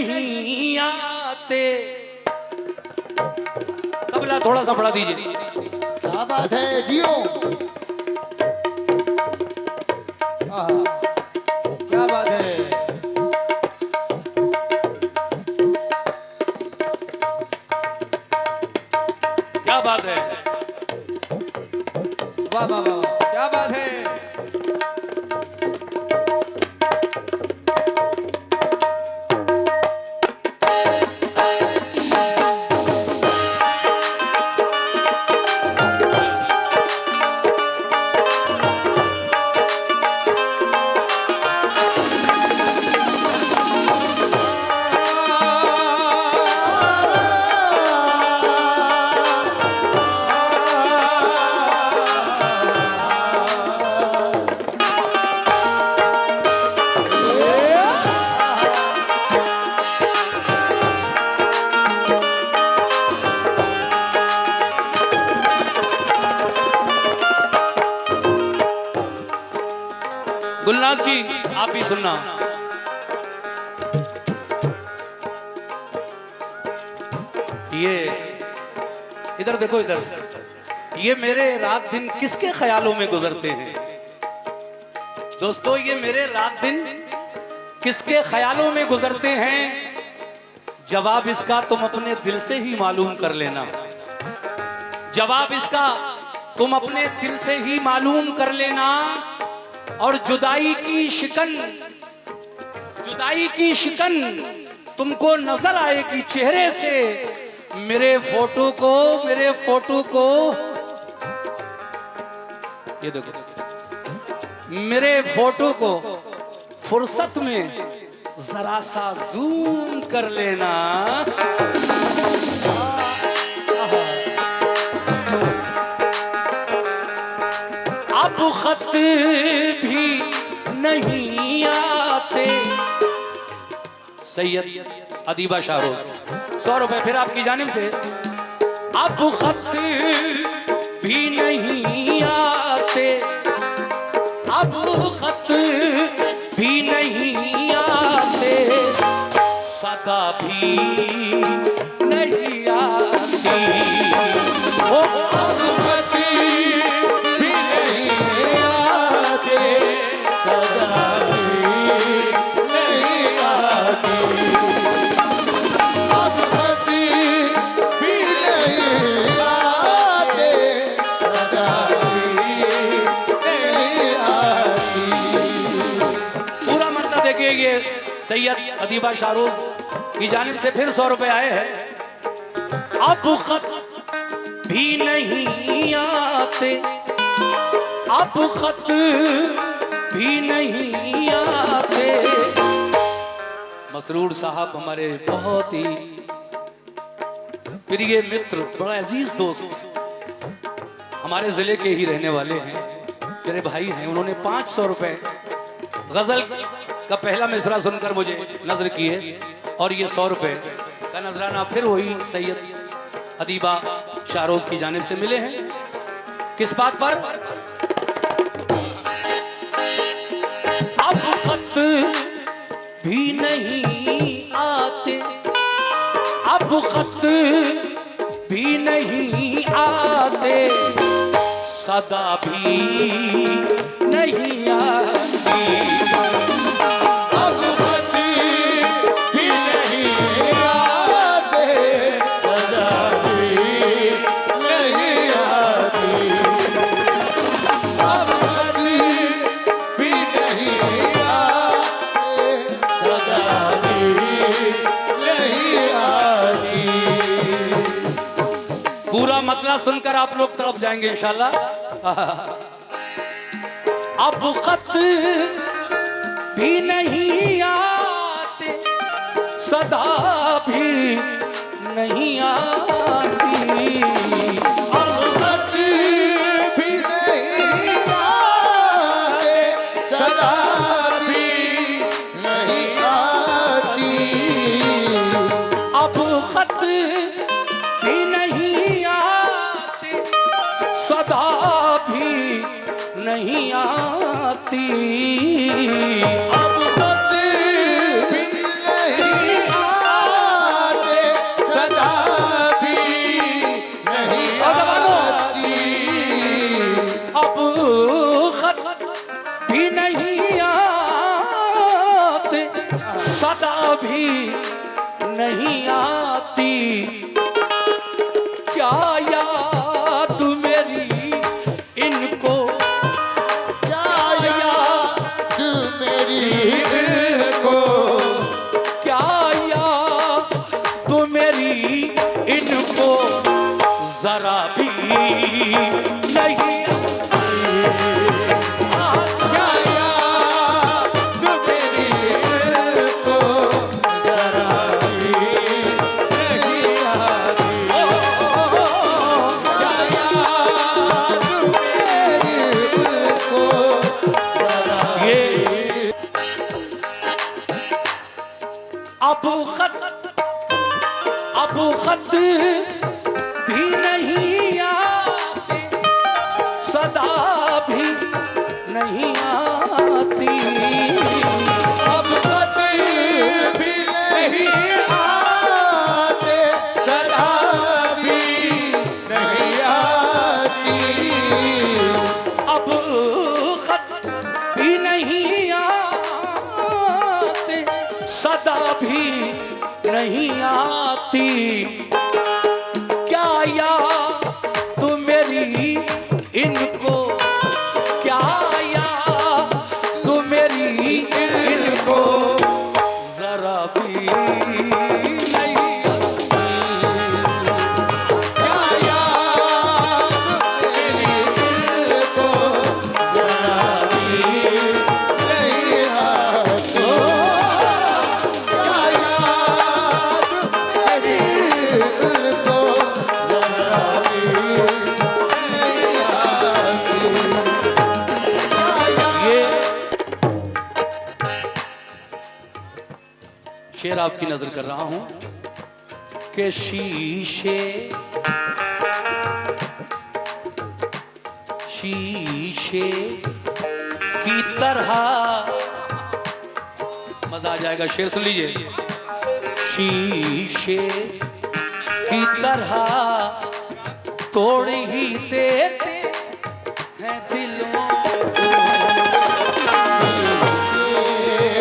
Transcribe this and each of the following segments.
नहीं आते। तबला थोड़ा सा बढ़ा दीजिए। क्या बात है, जियो। क्या बात है। क्या बात है, वाह वाह वाह, क्या बात है। गुलनाज जी आप भी सुनना। ये इधर देखो, इधर ये मेरे रात दिन किसके ख्यालों में गुजरते हैं दोस्तों, ये मेरे रात दिन किसके ख्यालों में गुजरते हैं। जवाब इसका तुम अपने दिल से ही मालूम कर लेना। जवाब इसका तुम अपने दिल से ही मालूम कर लेना। और जुदाई की शिकन तुमको नजर आएगी चेहरे से। मेरे फोटो को ये देखो, मेरे फोटो को फुर्सत में जरा सा जूम कर लेना। अब खत भी नहीं आते। सैयद अदीबा शाहरुख 100 रुपए फिर आपकी जानिब से। अब खत भी नहीं आते, अब खत भी नहीं आते, सदा भी नहीं आती। ये सैयद अदीबा शाहरुख की जानिब से फिर 100 रुपए आए हैं। अब खत भी नहीं आते, अब खत भी नहीं आते। मसरूर साहब हमारे बहुत ही प्रिय मित्र, बड़ा अजीज दोस्त, हमारे जिले के ही रहने वाले हैं, मेरे भाई हैं। उन्होंने 500 रुपए गजल का पहला मिसरा सुनकर मुझे नजर किए और ये 100 रुपए का नजराना फिर वही सैयद अदीबा शाहरुख की जानिब से मिले हैं। किस बात पर? अब खत भी नहीं आते, अब खत भी नहीं आते, सदा भी नहीं आती। पूरा मतला सुनकर आप लोग तरफ जाएंगे इंशाल्लाह। अब खत भी नहीं आते, सदा भी नहीं आती। अब खत भी नहीं आते, सदा भी नहीं आती। अब खत भी नहीं आते, सदा भी नहीं आती। अब खत भी नहीं सदा भी नहीं आती। क्या याद मेरी इनको, क्या याद मेरी इनको, क्या याद मेरी इनको जरा भी नहीं क्या याद मेरी इनको जरा भी नहीं आती। क्या याद मेरी इनको जरा ये भी। अब खत भी नहीं आते, सदा भी नहीं आती। अब कभी भी नहीं आते, सदा भी नहीं आती। अब खत भी नहीं आते, सदा भी नहीं आती। क्या याद तू मेरी इनको, क्या याद तू मेरी इनको जरा भी नहीं आती। क्या याद मेरी इनको जरा भी नहीं आती। क्या याद मेरी इनको जरा भी नहीं आती। क्या याद ये शेर आपकी नजर कर रहा हूं कि शीशे की तरह, मजा आ जाएगा, शेर सुन लीजिए। शीशे की तरह तोड़ ही देते हैं दिलों को।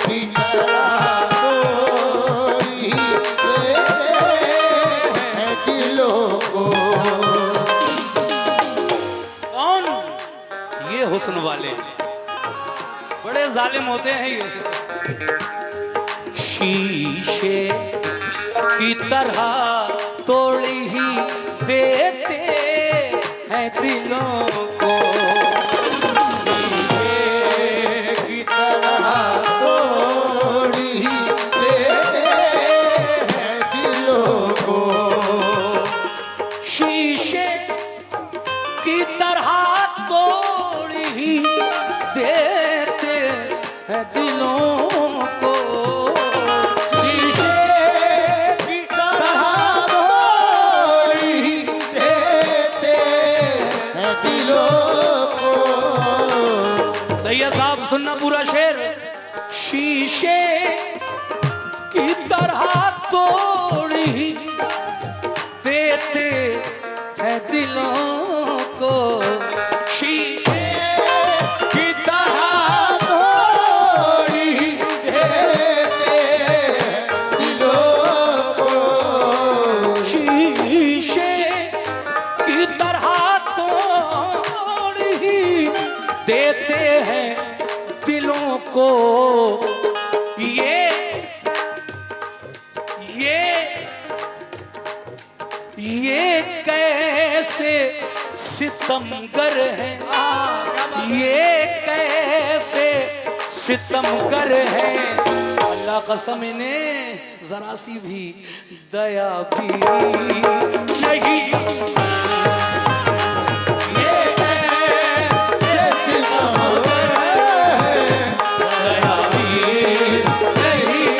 की तरह तोड़ी देते हैं दिलों को। कौन? ये हुस्न वाले बड़े जालिम होते हैं ये। शीशे की तरह तोड़ ही देते हैं दिलों को। की तरह तोड़ी देते हैं दिलों को। शीशे की तरह तोड़ ही देते हैं दिलों को। शीशे की तरह तोड़ी देते हैं दिलों को। सैयद साहब सुनना पूरा शेर। शीशे की तरह तोड़ ही देते हैं दिलों को। शीशे की तरह तोड़ी देते हैं दिलों को। शीशे की तरह तोड़ ही देते हैं दिलों को। ये कैसे सितमगर है, ये कैसे सितमगर है। अल्लाह कसम इन्हें जरा सी भी दया भी नहीं। ये कैसे सितमगर है, दया भी नहीं।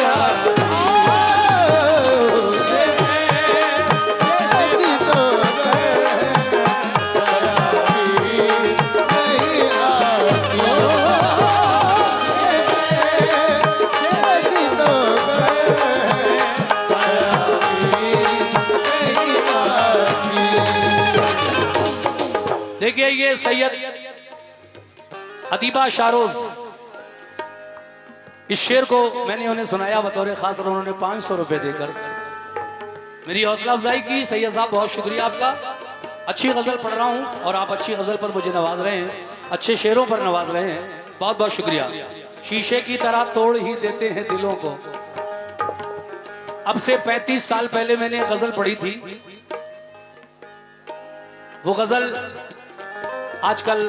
देखिए ये सैयद अदीबा शारोज, इस शेर को मैंने उन्हें सुनाया बतौर खास और उन्होंने 500 रुपए देकर मेरी हौसला अफजाई की। सैयद साहब बहुत शुक्रिया आपका। अच्छी गजल पढ़ रहा हूँ और आप अच्छी गजल पर मुझे नवाज रहे हैं, अच्छे शेरों पर नवाज रहे हैं, बहुत बहुत शुक्रिया। शीशे की तरह तोड़ ही देते हैं दिलों को। अब से 35 साल पहले मैंने एक गजल पढ़ी थी। वो गजल आजकल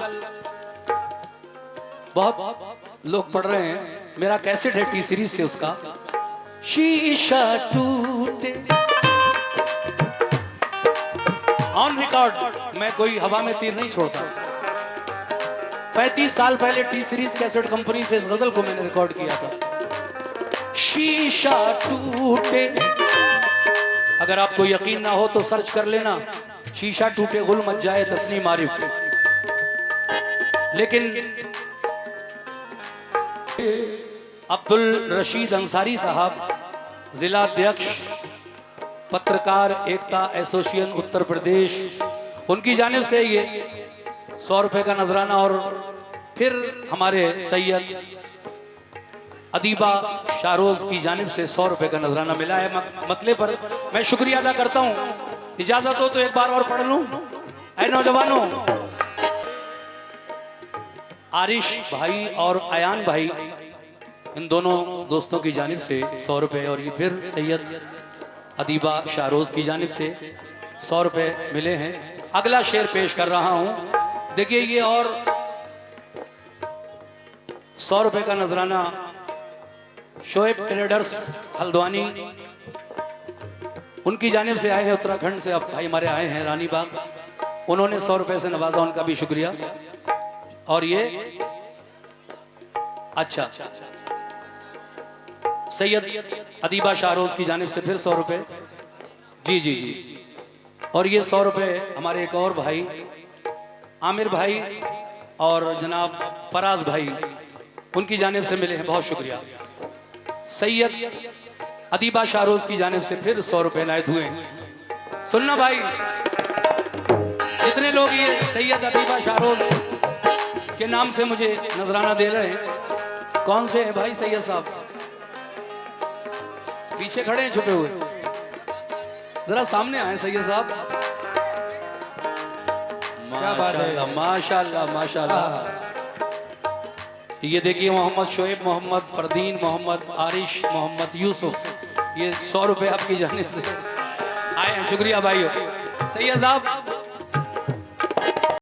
बहुत लोग पढ़ रहे हैं। मेरा कैसेट है टी सीरीज से उसका। शीशा टूटे ऑन रिकॉर्ड, मैं कोई हवा में तीर नहीं छोड़ता। 35 साल पहले टी सीरीज कैसेट कंपनी से इस गजल को मैंने रिकॉर्ड किया था। शीशा टूटे, अगर आपको यकीन ना हो तो सर्च कर लेना, शीशा टूटे गुल मच जाए तस्लीम आरिफ। लेकिन अब्दुल रशीद अंसारी साहब, जिला अध्यक्ष पत्रकार एकता एसोसिएशन उत्तर प्रदेश, उनकी जानिब से ये 100 रुपए का नजराना और फिर हमारे सैयद अदीबा शारोज की जानिब से 100 रुपए का नजराना मिला है। मतले पर मैं शुक्रिया अदा करता हूँ। इजाजत हो तो एक बार और पढ़ लूं। ऐ नौजवानों, आरिश भाई और अयान भाई, इन दोनों दोस्तों की जानिब से 100 रुपए और ये फिर सैयद अदीबा शारोज की जानिब से 100 रुपए मिले हैं। अगला शेर पेश कर रहा हूं। देखिए ये और 100 रुपए का नजराना शोएब ट्रेडर्स हल्द्वानी, उनकी जानिब से आए हैं। उत्तराखंड से अब भाई हमारे आए हैं रानी बाग, उन्होंने 100 रुपए से नवाजा, उनका भी शुक्रिया। और ये अच्छा सैयद अदीबा शाहरोज की जानिब से फिर 100 रुपए। जी जी जी। और ये 100 रुपए हमारे एक और भाई आमिर भाई और जनाब फराज भाई, उनकी जानिब से मिले हैं, बहुत शुक्रिया। सैयद अदीबा शाहरोज की जानिब से फिर 100 रुपए नायत हुए। सुनना भाई, जितने लोग ये सैयद अदीबा शाहरोज के नाम से मुझे नजराना दे रहे हैं, कौन से हैं भाई? सैयद साहब पीछे खड़े हैं छुपे हुए, जरा सामने आए सैयद साहब। माशाल्लाह माशाल्लाह माशाल्लाह। ये देखिए मोहम्मद शोएब, मोहम्मद फरदीन, मोहम्मद आरिश, मोहम्मद यूसुफ, ये 100 रुपए आपकी जानिब से आए हैं। शुक्रिया भाइयों। सैयद साहब